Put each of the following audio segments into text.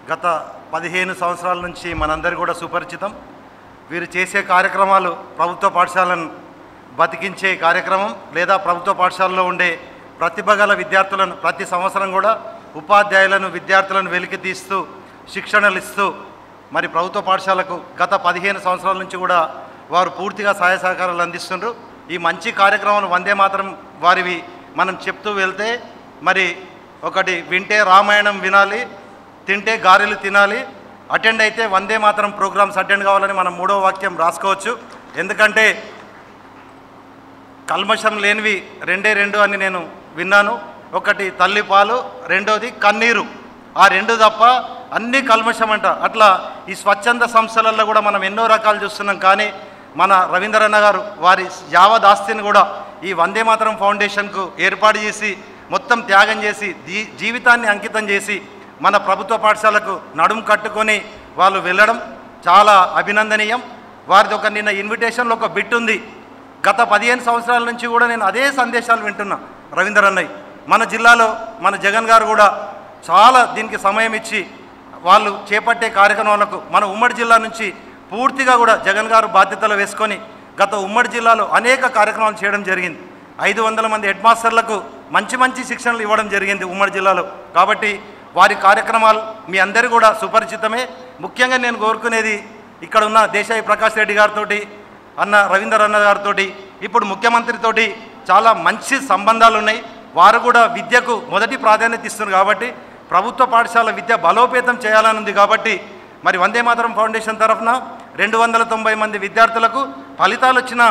గత 15 సంవత్సరాల నుంచి మనందరి కూడా సుపరిచితం. వీరు చేసే కార్యక్రమాలు ప్రభుత్వ పాఠశాలను బతికించే కార్యక్రమం లేదా ప్రభుత్వ పాఠశాలలో ఉండే ప్రతిభ గల విద్యార్థులను ప్రతి సంవత్సరం కూడా ఉపాధ్యాయులను విద్యార్థులను వెలికి తీస్తూ శిక్షణలు ఇస్తూ మరి ప్రభుత్వ పాఠశాలకు గత 15 సంవత్సరాల నుంచి కూడా వారు పూర్తిగా సహాయ సహకారాలు అందిస్తున్నారు. ఈ మంచి కార్యక్రమాలు వందే మాత్రం వారివి మనం చెప్తూ వెళ్తే మరి ఒకటి వింటే రామాయణం వినాలి, తింటే గారెలు తినాలి, అటెండ్ అయితే వందే మాత్రం ప్రోగ్రామ్స్ అటెండ్ కావాలని మనం 3వ వాక్యం రాసుకోవచ్చు. ఎందుకంటే కల్మషం లేనివి రెండు అని నేను విన్నాను. ఒకటి తల్లి పాలు, రెండోది కన్నీరు. ఆ రెండు తప్ప అన్ని కల్మషం అంట. అట్లా ఈ స్వచ్ఛంద సంస్థలలో కూడా మనం ఎన్నో రకాలు చూస్తున్నాం. కానీ మన రవీంద్రన్న గారు వారి యావదాస్తిని కూడా ఈ వందే మాతరం ఫౌండేషన్కు ఏర్పాటు చేసి మొత్తం త్యాగం చేసి జీవితాన్ని అంకితం చేసి మన ప్రభుత్వ పాఠశాలకు నడుము కట్టుకొని వాళ్ళు వెళ్ళడం చాలా అభినందనీయం. వారిది ఒక నిన్న ఇన్విటేషన్లో ఒక బిట్ ఉంది. గత 15 సంవత్సరాల నుంచి కూడా నేను అదే సందేశాలు వింటున్నా రవీంద్రన్నయ్య. మన జిల్లాలో మన జగన్ గారు కూడా చాలా దీనికి సమయం ఇచ్చి వాళ్ళు చేపట్టే కార్యక్రమాలకు మన ఉమ్మడి జిల్లా నుంచి పూర్తిగా కూడా జగన్ గారు బాధ్యతలు వేసుకొని గత ఉమ్మడి జిల్లాలో అనేక కార్యక్రమాలు చేయడం జరిగింది. 500 మంది హెడ్ మాస్టర్లకు మంచి శిక్షణలు ఇవ్వడం జరిగింది ఉమ్మడి జిల్లాలో. కాబట్టి వారి కార్యక్రమాలు మీ అందరూ కూడా సుపరిచితమే. ముఖ్యంగా నేను కోరుకునేది ఇక్కడ ఉన్న దేశాయి ప్రకాష్ రెడ్డి గారితో అన్న రవీంద్రన్న గారితో ఇప్పుడు ముఖ్యమంత్రితోటి చాలా మంచి సంబంధాలు ఉన్నాయి. వారు కూడా విద్యకు మొదటి ప్రాధాన్యత ఇస్తున్నారు. కాబట్టి ప్రభుత్వ పాఠశాల విద్య బలోపేతం చేయాలని ఉంది. కాబట్టి మరి వందే మాతరం ఫౌండేషన్ తరఫున 290 మంది విద్యార్థులకు ఫలితాలు వచ్చిన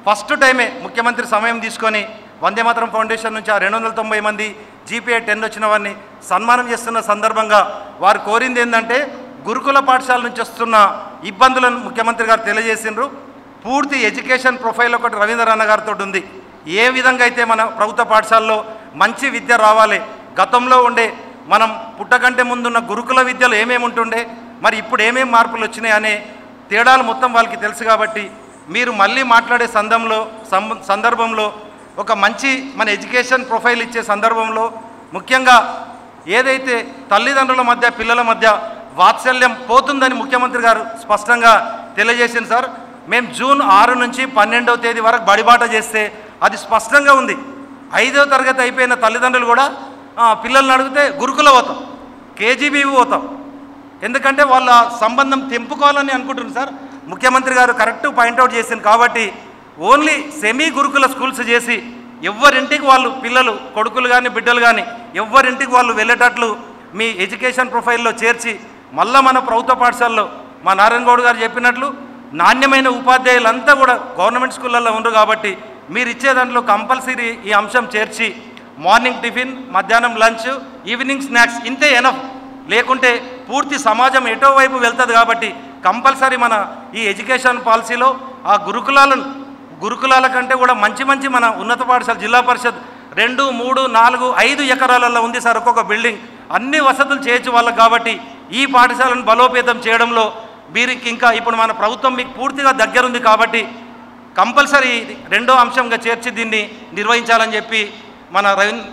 ఫస్ట్ టైమే ముఖ్యమంత్రి సమయం తీసుకొని వందే మాతరం ఫౌండేషన్ నుంచి ఆ 290 మంది GPA 10 వచ్చిన వారిని సన్మానం చేస్తున్న సందర్భంగా వారు కోరింది ఏంటంటే గురుకుల పాఠశాల నుంచి వస్తున్న ఇబ్బందులను ముఖ్యమంత్రి గారు తెలియజేసినారు. పూర్తి ఎడ్యుకేషన్ ప్రొఫైల్ ఒకటి రవీంద్రన్న గారితో ఉంది. ఏ విధంగా అయితే మన ప్రభుత్వ పాఠశాలలో మంచి విద్య రావాలి, గతంలో ఉండే మనం పుట్టకంటే ముందున్న గురుకుల విద్యలో ఏమేమి ఉంటుండే, మరి ఇప్పుడు ఏమేమి మార్పులు వచ్చినాయి అనే తేడాలు మొత్తం వాళ్ళకి తెలుసు. కాబట్టి మీరు మళ్ళీ మాట్లాడే సందర్భంలో ఒక మంచి మన ఎడ్యుకేషన్ ప్రొఫైల్ ఇచ్చే సందర్భంలో ముఖ్యంగా ఏదైతే తల్లిదండ్రుల మధ్య పిల్లల మధ్య వాత్సల్యం పోతుందని ముఖ్యమంత్రి గారు స్పష్టంగా తెలియజేసింది. సార్ మేము జూన్ 6 నుంచి 12వ తేదీ వరకు బడిబాట చేస్తే అది స్పష్టంగా ఉంది. 5వ తరగతి అయిపోయిన తల్లిదండ్రులు కూడా పిల్లల్ని అడిగితే గురుకుల పోతాం, KGBవి పోతాం. ఎందుకంటే వాళ్ళ సంబంధం తెంపుకోవాలని అనుకుంటున్నారు. సార్ ముఖ్యమంత్రి గారు కరెక్ట్ పాయింట్అవుట్ చేసింది. కాబట్టి ఓన్లీ సెమీ గురుకుల స్కూల్స్ చేసి ఎవరింటికి వాళ్ళు పిల్లలు కొడుకులు కానీ బిడ్డలు కానీ ఎవరింటికి వాళ్ళు వెళ్ళేటట్లు మీ ఎడ్యుకేషన్ ప్రొఫైల్లో చేర్చి మళ్ళీ మన ప్రభుత్వ పాఠశాలలో మా నారాయణ గౌడ్ గారు చెప్పినట్లు నాణ్యమైన ఉపాధ్యాయులంతా కూడా గవర్నమెంట్ స్కూళ్ళల్లో ఉండరు. కాబట్టి మీరు ఇచ్చే దాంట్లో కంపల్సరీ ఈ అంశం చేర్చి మార్నింగ్ టిఫిన్, మధ్యాహ్నం లంచ్, ఈవినింగ్ స్నాక్స్ ఇంతే ఎనఫ్. లేకుంటే పూర్తి సమాజం ఎటో వైపు వెళ్తుంది. కాబట్టి కంపల్సరీ మన ఈ ఎడ్యుకేషన్ పాలసీలో ఆ గురుకులాల కంటే కూడా మంచి మన ఉన్నత పాఠశాల జిల్లా పరిషత్ 2, 3, 4, 5 ఎకరాలలో ఉంది సార్ ఒక్కొక్క బిల్డింగ్. అన్ని వసతులు చేయొచ్చు వాళ్ళకి. కాబట్టి ఈ పాఠశాలను బలోపేతం చేయడంలో వీరికి ఇంకా ఇప్పుడు మన ప్రభుత్వం మీకు పూర్తిగా దగ్గరుంది. కాబట్టి కంపల్సరీ 2వ అంశంగా చేర్చి దీన్ని నిర్వహించాలని చెప్పి మన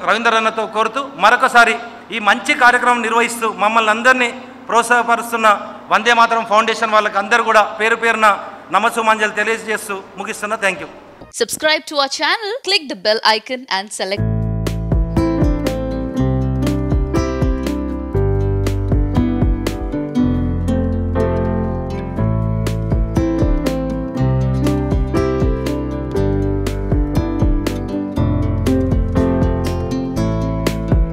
రవీంద్రన్నతో కోరుతూ మరొకసారి ఈ మంచి కార్యక్రమం నిర్వహిస్తూ మమ్మల్ని అందరినీ ప్రోత్సాహపరుస్తున్న వందే మాతరం ఫౌండేషన్ వాళ్ళకి అందరూ కూడా పేరు పేరున నమస్సుమాంజలు తెలియజేస్తూ ముగిస్తున్నా. Thank you. Subscribe to our channel, click the bell icon and select